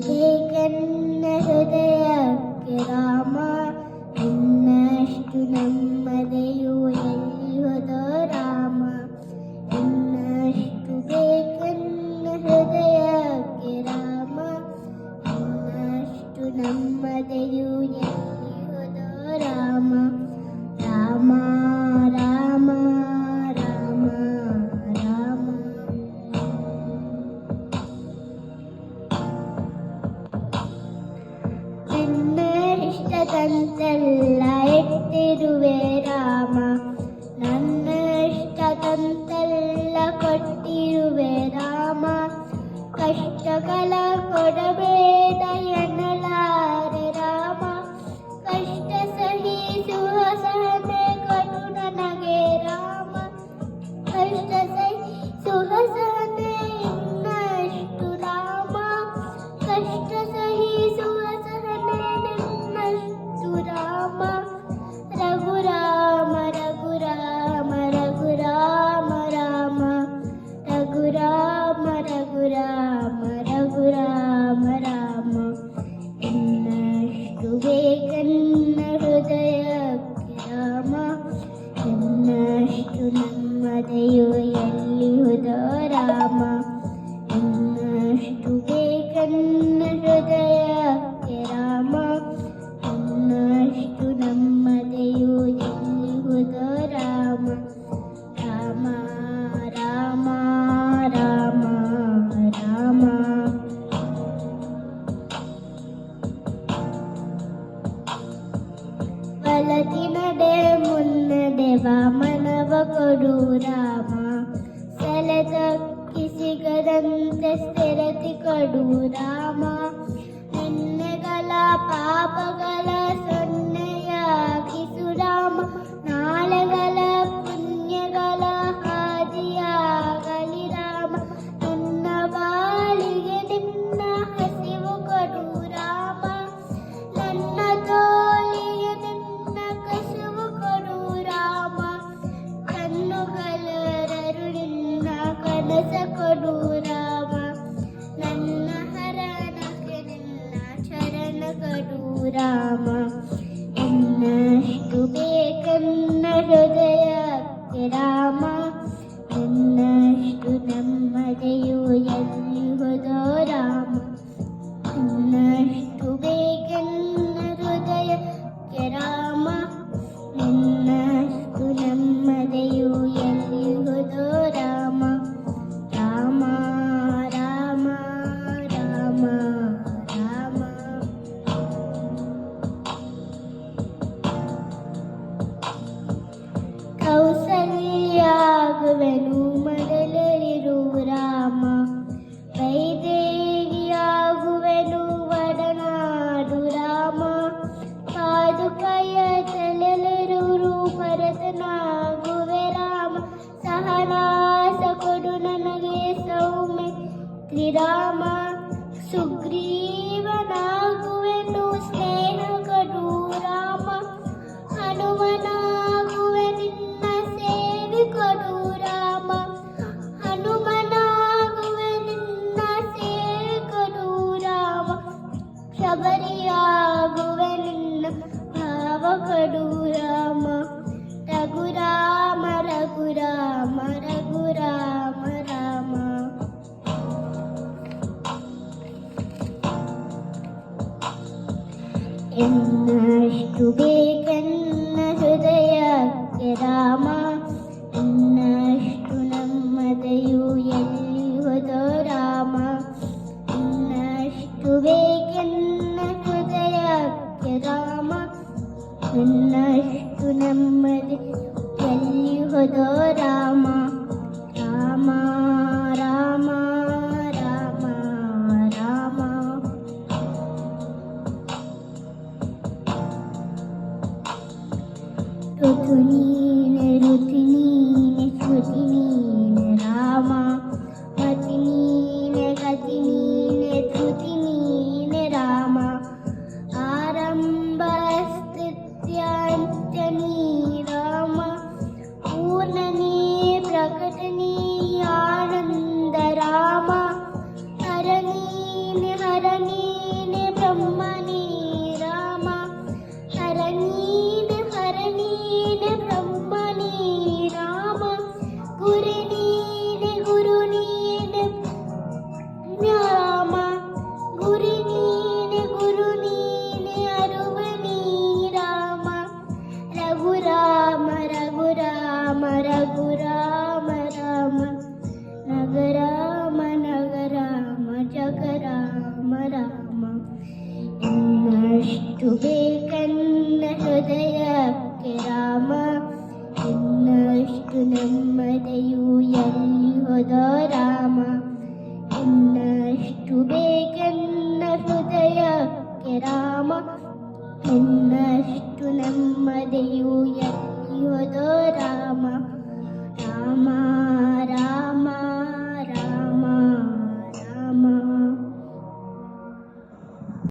ಬೇಕೆನ್ನ ಹೃದಯಕ್ಕೆ ರಾಮ, ಇನ್ನಷ್ಟು ನೆಮ್ಮದಿಯು ಎಲ್ಲಿ ಹೋದೋ ರಾಮ. ಇನ್ನಷ್ಟು ಬೇಕೆನ್ನ ಹೃದಯಕ್ಕೆ ರಾಮ, ಇನ್ನಷ್ಟು ನೆಮ್ಮದಿಯು ಎಲ್ಲಿ ಹೋದೋ ರಾಮ. ರಾಮ ರಾಮ ರಾಮ ರಾಮ. ನಿನ್ನ ಇಷ್ಟದಂತೆಲ್ಲ ಇಟ್ಟಿರುವೆ ರಾಮ, ನನ್ನ ಇಷ್ಟದಂತೆಲ್ಲ ಕೊಟ್ಟಿರುವೆ ರಾಮ. ಕಷ್ಟಗಳ ಕೊಡಬೇಡ ಎನ್ನಲಾರೆ ರಾಮ, ಕಷ್ಟ ಸಹಿಸುವ ಸಹನೆ ಕೊಡು ನನಗೆ ರಾಮ. ಕಷ್ಟ ಸಹಿಸುವ ಸಹನೆ ಇನ್ನಷ್ಟು ರಾಮ, ಕಷ್ಟ ಸಹಿಸುವ ಸಹನೆ ನಿನ್ನಷ್ಟು ರಾಮ. ರಘುರಾಮ ರಘುರಾಮ ರಘುರಾಮ ರಾಮ, ರಘುರಾಮ ರಘುರಾಮ ರಘುರಾಮ ರಾಮ. ಇನ್ನಷ್ಟು ಬೇಕನ್ನ ಹೃದಯಕ್ಕೆ ರಾಮ, ಇನ್ನಷ್ಟು ನೆಮ್ಮದಿಯು ಎಲ್ಲಿ ಹೋದೋ ರಾಮ. ಇನ್ನಷ್ಟು ಬೇಕನ್ನ ಹೃದಯಕ್ಕೆ ರಾಮ, ಇನ್ನಷ್ಟು ನೆಮ್ಮದಿಯು ಎಲ್ಲಿ ಹೋದೋ ರಾಮ. ರಾಮ ರಾಮ ರಾಮ ರಾಮ. ಬಲದಿ ನಡೆ ಮುನ್ನಡೆ ವಾಮನವ ಕೊಡು ರಾಮ, ಸೆಳೆದಕ್ಕಿ ಸಿಗದಂತೆ ಸ್ಥಿರತೆ ಕೊಡು ರಾಮ. ನಿನ್ನೆಗಳ ಪಾಪಗಳ ಸೊನ್ನೆಯಾಗಿಸು ರಾಮ, ನಾಳೆಗಳ ಪುಣ್ಯಗಳ ಹಾದಿಯಾಗಲಿ ರಾಮ. ನನ್ನ ಬಾಳಿಗೆ ನಿನ್ನ ಹಸಿವು ಕೊಡು ರಾಮ, ನನ್ನ ತೋಳಿಗೆ ನಿನ್ನ ಕಸುವು ಕೊಡು ರಾಮ. ಕಣ್ಣುಗಳೆರಡು ನಿನ್ನ ಕನಸ ಕೊಡು ರಾಮ, ನನ್ನ ಹರಣಕ್ಕೆ ನಿನ್ನ ಚರಣ ಕೊಡು ರಾಮ. ಇನ್ನಷ್ಟು ಬೇಕನ್ನ ಹೃದಯಕ್ಕೆ ರಾಮ, ಇನ್ನಷ್ಟು ನೆಮ್ಮದಿಯು ಎಲ್ಲಿ ಹೋದೋ ರಾಮ. ಇನ್ನಷ್ಟು ಬೇಕನ್ನ ಹೃದಯಕ್ಕೆ ರಾಮ, ಇನ್ನಷ್ಟು ನೆಮ್ಮದಿಯು ಎಲ್ಲಿ ಹೋದೋ ರಾಮ. ರಾಮ ರಾಮ ರಾಮ ರಾಮ. ಕೌಸಲ್ಯಾಗುವೆನು ಮೊದಲಿರು ರಾಮ, ವೈದೇಹಿಯಾಗುವೆನು ಒಡನಾಡು ರಾಮ. ಪಾದುಕಯ ತಲೆಲಿರು ಭರತನಾಗುವೆ ರಾಮ, ಸಹನಾಸ ಕೊಡು ನನಗೆ ಸೌಮಿತ್ರಿ ರಾಮ. ಸುಗ್ರೀವನಾಗುವೆನು ಸ್ನೇಹ ಕೊಡು ರಾಮ, ಹನುಮನಾಗುವೆ ನಿನ್ನ ಸೇವೆ ಕೊಡು ರಾಮ. ಹನುಮನಾಗುವೆ ನಿನ್ನ ಸೇವೆ ಕೊಡು ರಾಮ, ಶಬರಿಯಾಗುವೆ ನಿನ್ನ ಭಾವ ಕೊಡು ರಾಮ. ರಘುರಾಮ ರಘುರಾಮ ರಘುರಾಮ ರಾಮ. ಇನ್ನಷ್ಟು ಬೇಕನ್ನ ಹೃದಯಕ್ಕೆ ರಾಮ, ಇನ್ನಷ್ಟು ನೆಮ್ಮದಿಯು ಎಲ್ಲಿ ಹೋದೋ ರಾಮ. ಇನ್ನಷ್ಟು ಬೇಕೆನ್ನ ಹೃದಯಕ್ಕೆ ರಾಮ, ಇನ್ನಷ್ಟು ನೆಮ್ಮದಿ ಎಲ್ಲಿ ಹೋದೋ ರಾಮ. ರಾಮ ರಾಮ ರಾಮ ರಾಮ. ಋತು ನೀನೆ ಋತಿ ನೀನೆ ಶ್ರುತಿ ನೀನೆ ರಾಮ, ಮತಿ ನೀನೆ ಗತಿ ನೀನೆ ಧೃತಿ ನೀನೆ ರಾಮ. ಆರಂಭ ಸ್ಥಿತ್ಯಂತ್ಯ ನೀ ರಾಮ, ಪೂರ್ಣ ನೀ ಪ್ರಕಟ ನೀ ಆನಂದ ರಾಮ. ಹರ ನೀನೆ ಮದೆಯು